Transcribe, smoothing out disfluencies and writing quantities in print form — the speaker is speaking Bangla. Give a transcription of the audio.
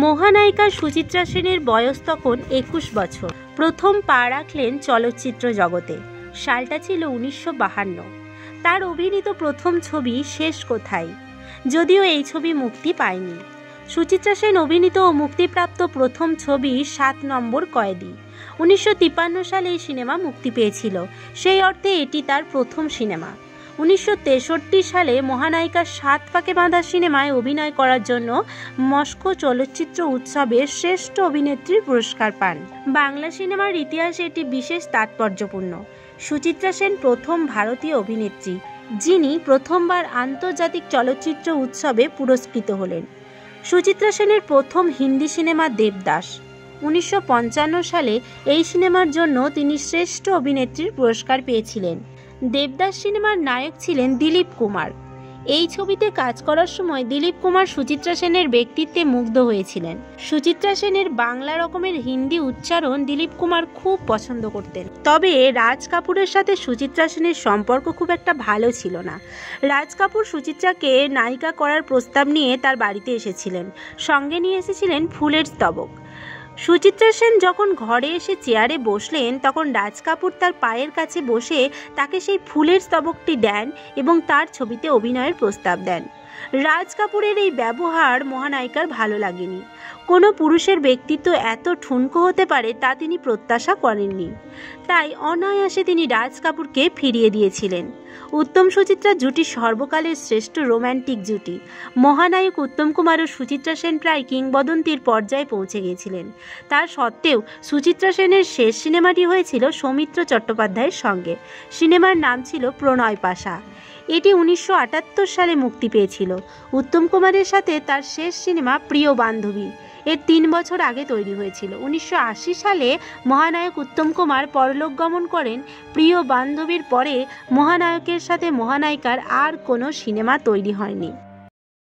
মহানায়িকা সুচিত্রা সেনের বয়স তখন ২১ বছর। প্রথম পা রাখলেন চলচ্চিত্র জগতে। সালটা ছিল ১৯৫২। তার অভিনীত প্রথম ছবি শেষ কোথায়, যদিও এই ছবি মুক্তি পায়নি। সুচিত্রা সেন অভিনীত ও মুক্তিপ্রাপ্ত প্রথম ছবি ৭ নম্বর কয়েদি। ১৯৫৩ সালে এই সিনেমা মুক্তি পেয়েছিল, সেই অর্থে এটি তার প্রথম সিনেমা। ১৯৬৩ সালে মহানায়িকার ৭ পাকে বাঁধা সিনেমায় অভিনয় করার জন্য মস্কো চলচ্চিত্র উৎসবে শ্রেষ্ঠ অভিনেত্রীর পুরস্কার পান। বাংলা সিনেমার ইতিহাসে এটি বিশেষ তাৎপর্যপূর্ণ। সুচিত্রা সেন প্রথম ভারতীয় অভিনেত্রী যিনি প্রথমবার আন্তর্জাতিক চলচ্চিত্র উৎসবে পুরস্কৃত হলেন। সুচিত্রা সেনের প্রথম হিন্দি সিনেমা দেবদাস। ১৯৫৫ সালে এই সিনেমার জন্য তিনি শ্রেষ্ঠ অভিনেত্রীর পুরস্কার পেয়েছিলেন। দেবদাস সিনেমার নায়ক ছিলেন দিলীপ কুমার। এই ছবিতে কাজ করার সময় দিলীপ কুমার সুচিত্রা সেনের ব্যক্তিত্বে মুগ্ধ হয়েছিলেন। সুচিত্রা সেনের বাংলা রকমের হিন্দি উচ্চারণ দিলীপ কুমার খুব পছন্দ করতেন। তবে রাজ কাপুরের সাথে সুচিত্রা সেনের সম্পর্ক খুব একটা ভালো ছিল না। রাজ কাপুর সুচিত্রাকে নায়িকা করার প্রস্তাব নিয়ে তার বাড়িতে এসেছিলেন, সঙ্গে নিয়ে এসেছিলেন ফুলের স্তবক। সুচিত্রা সেন যখন ঘরে এসে চেয়ারে বসলেন, তখন রাজ কাপুর তার পায়ের কাছে বসে তাকে সেই ফুলের স্তবকটি দেন এবং তার ছবিতে অভিনয়ের প্রস্তাব দেন। রাজ কাপুরের এই ব্যবহার মহানায়িকার ভালো লাগেনি। কোনো পুরুষের ব্যক্তিত্ব এত ঠুনকো হতে পারে তা তিনি প্রত্যাশা করেননি। তাই অনায়াসে তিনি রাজ কাপুরকে ফিরিয়ে দিয়েছিলেন। উত্তম সুচিত্রা জুটি সর্বকালের শ্রেষ্ঠ রোম্যান্টিক জুটি। মহানায়ক উত্তম কুমার ও সুচিত্রা সেন প্রায় কিংবদন্তির পর্যায়ে পৌঁছে গিয়েছিলেন। তার সত্ত্বেও সুচিত্রা সেনের শেষ সিনেমাটি হয়েছিল সৌমিত্র চট্টোপাধ্যায়ের সঙ্গে। সিনেমার নাম ছিল প্রণয় পাশা। এটি ১৯৭৮ সালে মুক্তি পেয়েছিল। উত্তম কুমারের সাথে তার শেষ সিনেমা প্রিয় বান্ধবী এর ৩ বছর আগে তৈরি হয়েছিল। ১৯৮০ সালে মহানায়ক উত্তম কুমার পরলোক গমন করেন। প্রিয় বান্ধবীর পরে মহানায়কের সাথে মহানায়িকার আর কোনো সিনেমা তৈরি হয়নি।